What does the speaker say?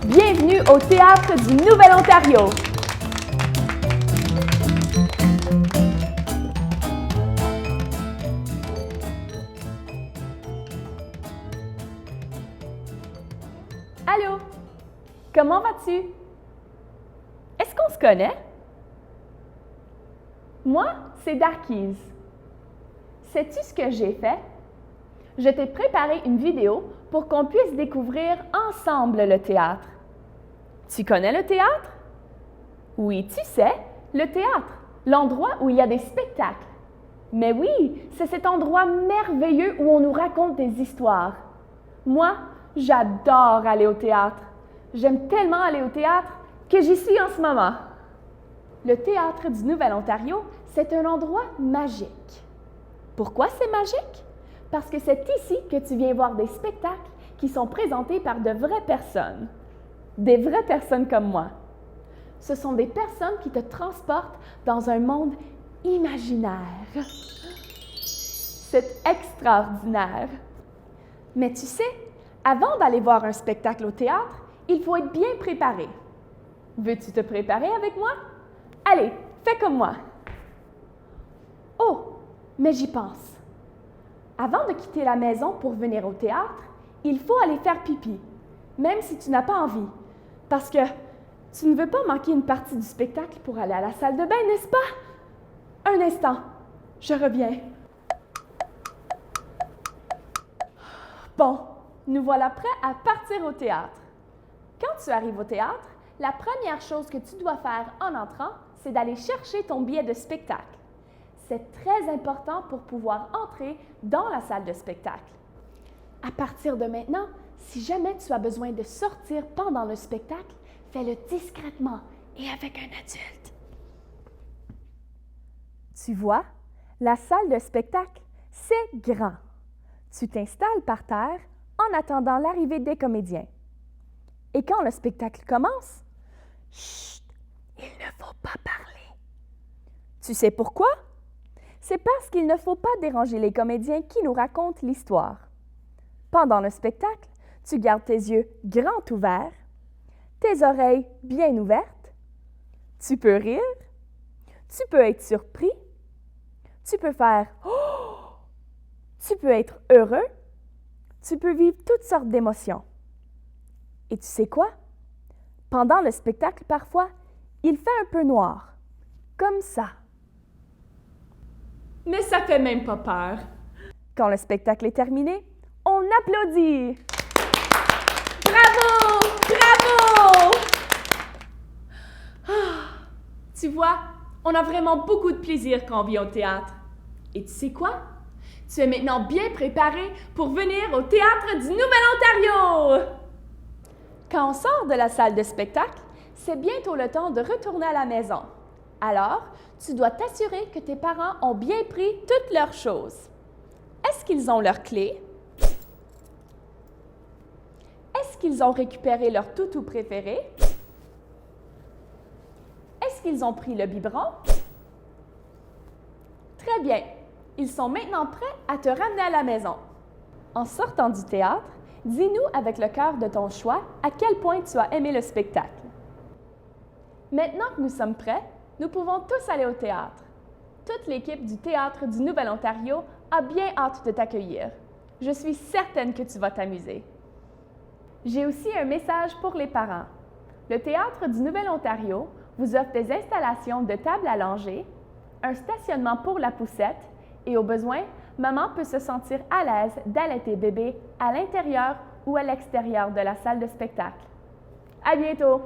Bienvenue au Théâtre du Nouvel-Ontario. Allô? Comment vas-tu? Est-ce qu'on se connaît? Moi, c'est Darkise. Sais-tu ce que j'ai fait? Je t'ai préparé une vidéo pour qu'on puisse découvrir ensemble le théâtre. Tu connais le théâtre? Oui, tu sais, le théâtre, l'endroit où il y a des spectacles. Mais oui, c'est cet endroit merveilleux où on nous raconte des histoires. Moi, j'adore aller au théâtre. J'aime tellement aller au théâtre que j'y suis en ce moment. Le Théâtre du Nouvel-Ontario, c'est un endroit magique. Pourquoi c'est magique? Parce que c'est ici que tu viens voir des spectacles qui sont présentés par de vraies personnes. Des vraies personnes comme moi. Ce sont des personnes qui te transportent dans un monde imaginaire. C'est extraordinaire. Mais tu sais, avant d'aller voir un spectacle au théâtre, il faut être bien préparé. Veux-tu te préparer avec moi? Allez, fais comme moi. Oh, mais j'y pense. Avant de quitter la maison pour venir au théâtre, il faut aller faire pipi, même si tu n'as pas envie, parce que tu ne veux pas manquer une partie du spectacle pour aller à la salle de bain, n'est-ce pas? Un instant, je reviens. Bon, nous voilà prêts à partir au théâtre. Quand tu arrives au théâtre, la première chose que tu dois faire en entrant, c'est d'aller chercher ton billet de spectacle. C'est très important pour pouvoir entrer dans la salle de spectacle. À partir de maintenant, si jamais tu as besoin de sortir pendant le spectacle, fais-le discrètement et avec un adulte. Tu vois, la salle de spectacle, c'est grand. Tu t'installes par terre en attendant l'arrivée des comédiens. Et quand le spectacle commence, chut, il ne faut pas parler. Tu sais pourquoi? C'est parce qu'il ne faut pas déranger les comédiens qui nous racontent l'histoire. Pendant le spectacle, tu gardes tes yeux grands ouverts, tes oreilles bien ouvertes. Tu peux rire, tu peux être surpris, tu peux faire « Oh !» Tu peux être heureux, tu peux vivre toutes sortes d'émotions. Et tu sais quoi? Pendant le spectacle, parfois, il fait un peu noir, comme ça. Mais ça fait même pas peur. Quand le spectacle est terminé, on applaudit. Bravo! Bravo! Tu vois, on a vraiment beaucoup de plaisir quand on vient au théâtre. Et tu sais quoi? Tu es maintenant bien préparé pour venir au Théâtre du Nouvel-Ontario! Quand on sort de la salle de spectacle, c'est bientôt le temps de retourner à la maison. Alors, tu dois t'assurer que tes parents ont bien pris toutes leurs choses. Est-ce qu'ils ont leurs clés? Est-ce qu'ils ont récupéré leur toutou préféré? Est-ce qu'ils ont pris le biberon? Très bien. Ils sont maintenant prêts à te ramener à la maison. En sortant du théâtre, dis-nous avec le cœur de ton choix à quel point tu as aimé le spectacle. Maintenant que nous sommes prêts, nous pouvons tous aller au théâtre. Toute l'équipe du Théâtre du Nouvel-Ontario a bien hâte de t'accueillir. Je suis certaine que tu vas t'amuser. J'ai aussi un message pour les parents. Le Théâtre du Nouvel-Ontario vous offre des installations de tables à langer, un stationnement pour la poussette et au besoin, maman peut se sentir à l'aise d'allaiter bébé à l'intérieur ou à l'extérieur de la salle de spectacle. À bientôt!